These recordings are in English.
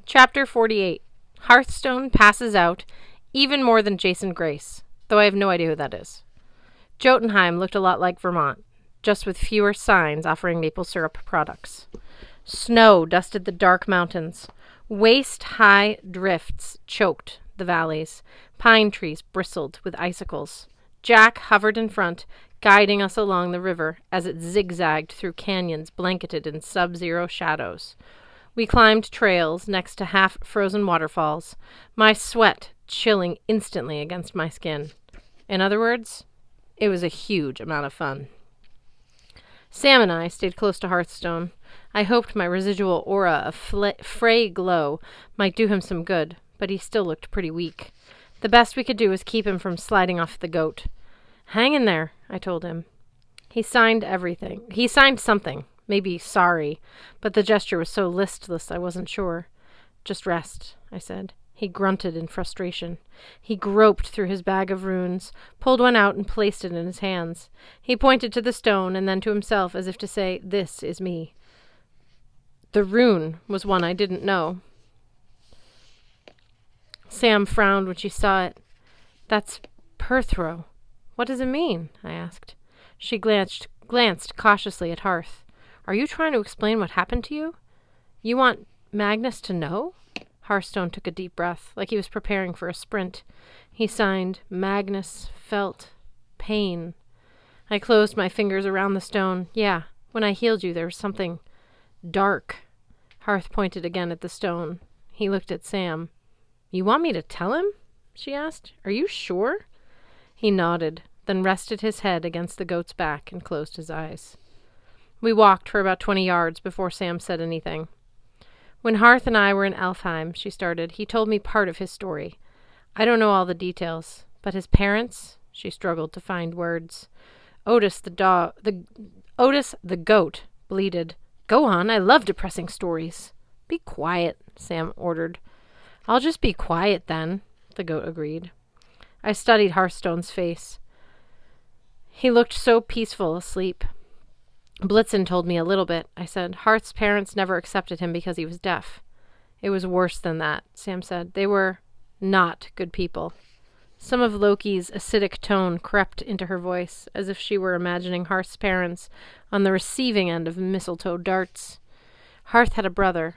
Chapter 48. Hearthstone passes out even more than Jason Grace, though I have no idea who that is. Jotunheim looked a lot like Vermont, just with fewer signs offering maple syrup products. Snow dusted the dark mountains. Waist-high drifts choked the valleys. Pine trees bristled with icicles. Jack hovered in front, guiding us along the river as it zigzagged through canyons blanketed in sub-zero shadows. We climbed trails next to half-frozen waterfalls, my sweat chilling instantly against my skin. In other words, it was a huge amount of fun. Sam and I stayed close to Hearthstone. I hoped my residual aura of fray glow might do him some good, but he still looked pretty weak. The best we could do was keep him from sliding off the goat. "Hang in there," I told him. He signed everything. He signed something. Maybe sorry, but the gesture was so listless I wasn't sure. "Just rest," I said. He grunted in frustration. He groped through his bag of runes, pulled one out and placed it in his hands. He pointed to the stone and then to himself as if to say, "This is me." The rune was one I didn't know. Sam frowned when she saw it. "That's Perthro. What does it mean?" I asked. She glanced cautiously at Hearth. "Are you trying to explain what happened to you? You want Magnus to know?" Hearthstone took a deep breath, like he was preparing for a sprint. He signed, "Magnus felt pain." I closed my fingers around the stone. "Yeah, when I healed you, there was something dark." Hearth pointed again at the stone. He looked at Sam. "You want me to tell him?" she asked. "Are you sure?" He nodded, then rested his head against the goat's back and closed his eyes. We walked for about 20 yards before Sam said anything. "When Hearth and I were in Alfheim," she started, "he told me part of his story. I don't know all the details, but his parents," she struggled to find words. Otis the goat bleated. "Go on, I love depressing stories." "Be quiet," Sam ordered. "I'll just be quiet then," the goat agreed. I studied Hearthstone's face. He looked so peaceful asleep. "Blitzen told me a little bit," I said. "Hearth's parents never accepted him because he was deaf." "It was worse than that," Sam said. "They were not good people." Some of Loki's acidic tone crept into her voice, as if she were imagining Hearth's parents on the receiving end of mistletoe darts. Hearth had a brother,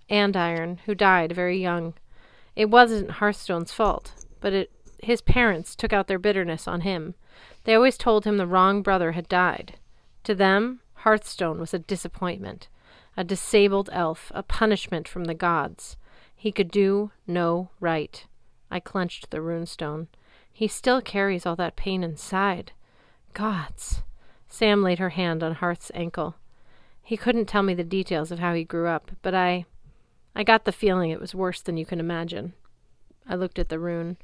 Andiron, who died very young. It wasn't Hearthstone's fault, but his parents took out their bitterness on him. They always told him the wrong brother had died. To them, Hearthstone was a disappointment, a disabled elf, a punishment from the gods. He could do no right. I clenched the runestone. He still carries all that pain inside. Gods. Sam laid her hand on Hearth's ankle. He couldn't tell me the details of how he grew up, but I got the feeling it was worse than you can imagine. I looked at the rune.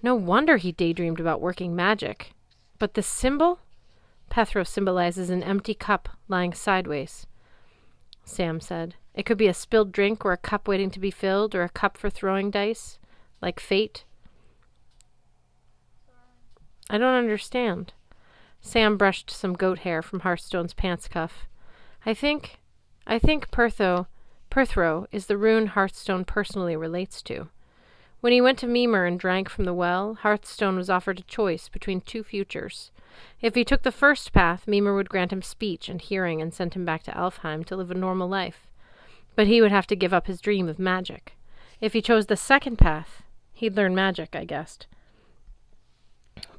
No wonder he daydreamed about working magic. But the symbol? Pethro symbolizes an empty cup lying sideways, Sam said. It could be a spilled drink or a cup waiting to be filled or a cup for throwing dice, like fate. I don't understand. Sam brushed some goat hair from Hearthstone's pants cuff. I think Perthro is the rune Hearthstone personally relates to. When he went to Mimir and drank from the well, Hearthstone was offered a choice between two futures. If he took the first path, Mimir would grant him speech and hearing and send him back to Alfheim to live a normal life. But he would have to give up his dream of magic. If he chose the second path, he'd learn magic, I guessed.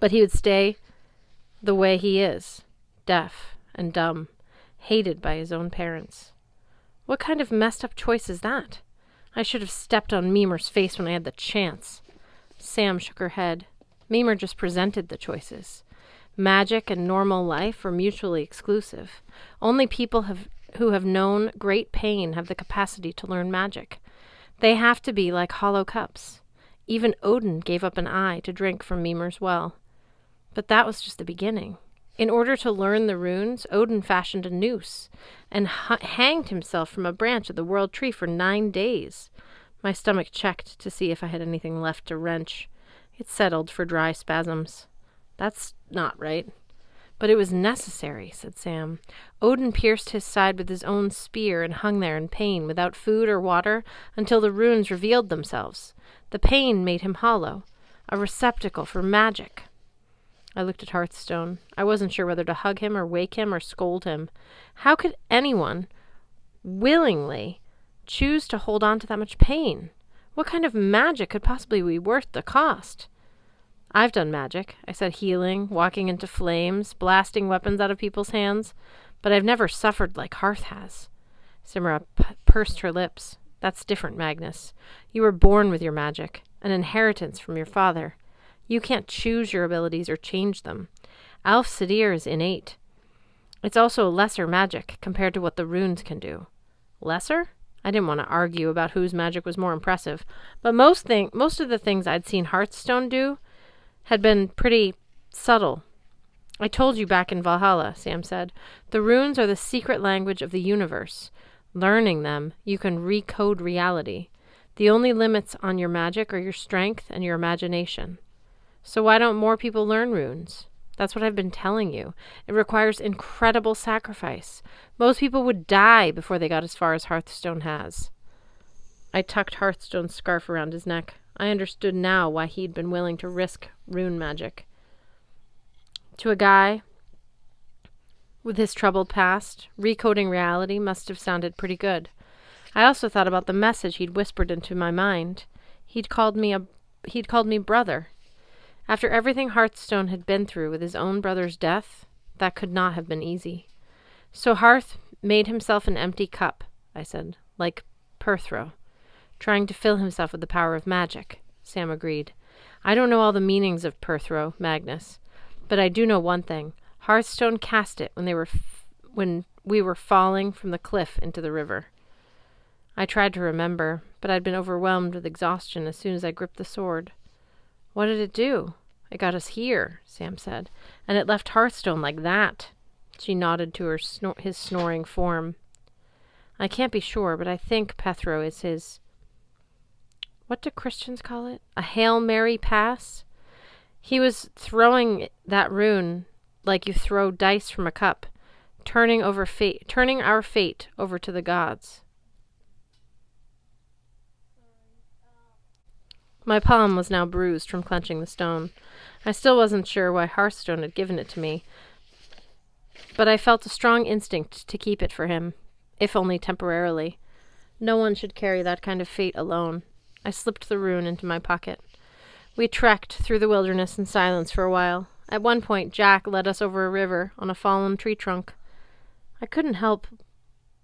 But he would stay the way he is, deaf and dumb, hated by his own parents. What kind of messed up choice is that? I should have stepped on Mimir's face when I had the chance. Sam shook her head. Mimir just presented the choices. Magic and normal life are mutually exclusive. Only people who have known great pain have the capacity to learn magic. They have to be like hollow cups. Even Odin gave up an eye to drink from Mimir's well. But that was just the beginning. In order to learn the runes, Odin fashioned a noose and hanged himself from a branch of the world tree for 9 days. My stomach checked to see if I had anything left to wrench. It settled for dry spasms. That's not right. But it was necessary, said Sam. Odin pierced his side with his own spear and hung there in pain, without food or water, until the runes revealed themselves. The pain made him hollow, a receptacle for magic. I looked at Hearthstone. I wasn't sure whether to hug him or wake him or scold him. How could anyone willingly choose to hold on to that much pain? What kind of magic could possibly be worth the cost? I've done magic, I said, healing, walking into flames, blasting weapons out of people's hands, but I've never suffered like Hearth has. Simra pursed her lips. That's different, Magnus. You were born with your magic, an inheritance from your father. You can't choose your abilities or change them. Alf Sadir is innate. It's also lesser magic compared to what the runes can do. Lesser? I didn't want to argue about whose magic was more impressive, but most of the things I'd seen Hearthstone do had been pretty subtle. I told you back in Valhalla, Sam said. The runes are the secret language of the universe. Learning them, you can recode reality. The only limits on your magic are your strength and your imagination. So why don't more people learn runes? That's what I've been telling you. It requires incredible sacrifice. Most people would die before they got as far as Hearthstone has. I tucked Hearthstone's scarf around his neck. I understood now why he'd been willing to risk rune magic. To a guy with his troubled past, recoding reality must have sounded pretty good. I also thought about the message he'd whispered into my mind. He'd called me brother. After everything Hearthstone had been through with his own brother's death, that could not have been easy. So Hearth made himself an empty cup, I said, like Perthro. Trying to fill himself with the power of magic, Sam agreed. I don't know all the meanings of Perthro, Magnus, but I do know one thing. Hearthstone cast it when we were falling from the cliff into the river. I tried to remember, but I'd been overwhelmed with exhaustion as soon as I gripped the sword. What did it do? It got us here, Sam said, and it left Hearthstone like that. She nodded to his snoring form. I can't be sure, but I think Perthro is his... What do Christians call it? A Hail Mary pass? He was throwing that rune like you throw dice from a cup, turning our fate over to the gods. My palm was now bruised from clenching the stone. I still wasn't sure why Hearthstone had given it to me, but I felt a strong instinct to keep it for him, if only temporarily. No one should carry that kind of fate alone. I slipped the rune into my pocket. We trekked through the wilderness in silence for a while. At one point, Jack led us over a river on a fallen tree trunk. I couldn't help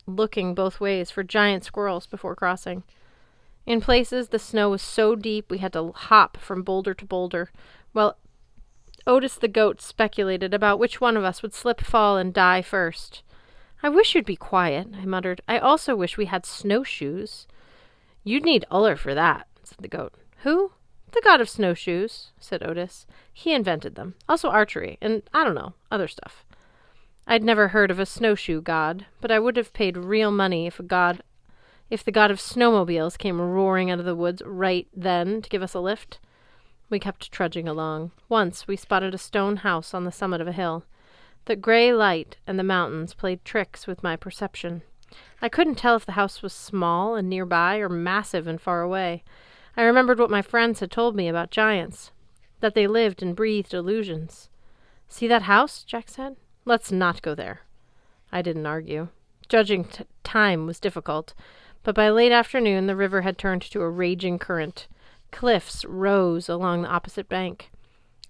looking both ways for giant squirrels before crossing. In places, the snow was so deep we had to hop from boulder to boulder, while Otis the goat speculated about which one of us would slip, fall, and die first. I wish you'd be quiet, I muttered. I also wish we had snowshoes. You'd need Uller for that, said the goat. Who? The god of snowshoes, said Otis. He invented them. Also archery, and, I don't know, other stuff. I'd never heard of a snowshoe god, but I would have paid real money if the god of snowmobiles came roaring out of the woods right then to give us a lift. We kept trudging along. Once we spotted a stone house on the summit of a hill. The gray light and the mountains played tricks with my perception. I couldn't tell if the house was small and nearby or massive and far away. I remembered what my friends had told me about giants, that they lived and breathed illusions. See that house? Jack said. Let's not go there. I didn't argue. Judging time was difficult, but by late afternoon the river had turned to a raging current. Cliffs rose along the opposite bank.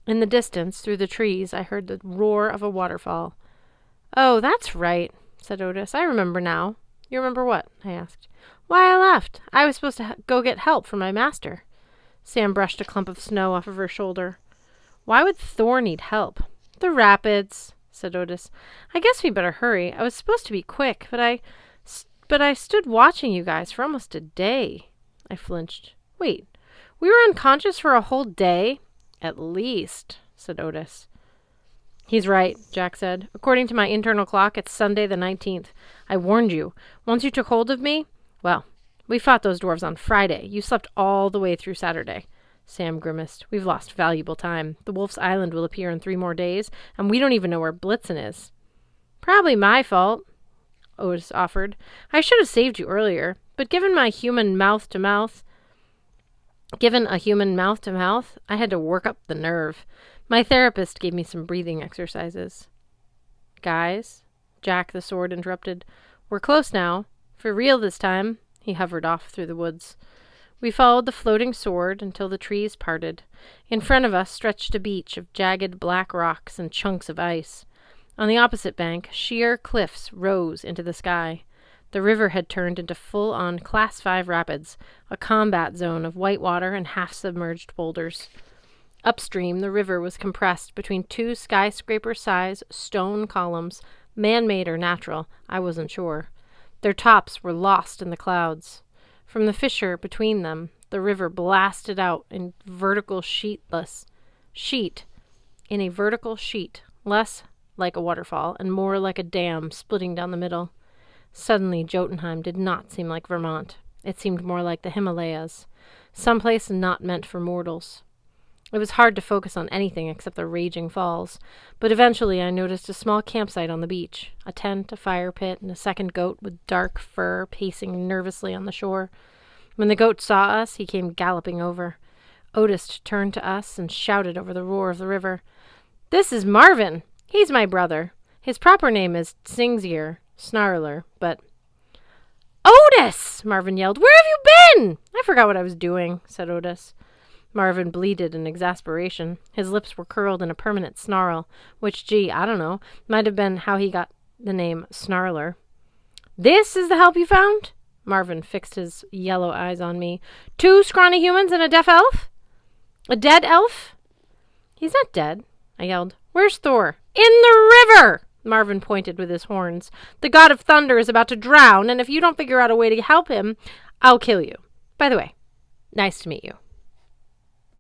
In the distance, through the trees, I heard the roar of a waterfall. Oh, that's right, said Otis. I remember now. You remember what? I asked. Why I left. I was supposed to go get help from my master. Sam brushed a clump of snow off of her shoulder. Why would Thor need help? The rapids, said Otis. I guess we better hurry. I was supposed to be quick, but I stood watching you guys for almost a day. I flinched. Wait, we were unconscious for a whole day? At least, said Otis. He's right, Jack said. According to my internal clock, it's Sunday the 19th. I warned you. Once you took hold of me, well, we fought those dwarves on Friday. You slept all the way through Saturday. Sam grimaced. We've lost valuable time. The Wolf's Island will appear in 3 more days, and we don't even know where Blitzen is. Probably my fault, Otis offered. I should have saved you earlier, but given a human mouth to mouth, I had to work up the nerve. My therapist gave me some breathing exercises. Guys, Jack the Sword interrupted. We're close now. For real this time. He hovered off through the woods. We followed the floating sword until the trees parted. In front of us stretched a beach of jagged black rocks and chunks of ice. On the opposite bank, sheer cliffs rose into the sky. The river had turned into full-on Class 5 rapids, a combat zone of white water and half-submerged boulders. Upstream, the river was compressed between 2 skyscraper-size stone columns, man-made or natural, I wasn't sure. Their tops were lost in the clouds. From the fissure between them, the river blasted out in a vertical sheet, less like a waterfall and more like a dam splitting down the middle. Suddenly, Jotunheim did not seem like Vermont. It seemed more like the Himalayas, someplace not meant for mortals. It was hard to focus on anything except the raging falls, but eventually I noticed a small campsite on the beach, a tent, a fire pit, and a second goat with dark fur pacing nervously on the shore. When the goat saw us, he came galloping over. Otis turned to us and shouted over the roar of the river. "This is Marvin! He's my brother. His proper name is Singsier, Snarler, but—" "Otis!" Marvin yelled. "Where have you been?" "I forgot what I was doing," said Otis. Marvin bleated in exasperation. His lips were curled in a permanent snarl, which, I don't know, might have been how he got the name Snarler. "This is the help you found?" Marvin fixed his yellow eyes on me. 2 scrawny humans and a deaf elf? A dead elf? "He's not dead," I yelled. "Where's Thor?" "In the river!" Marvin pointed with his horns. "The god of thunder is about to drown, and if you don't figure out a way to help him, I'll kill you. By the way, nice to meet you."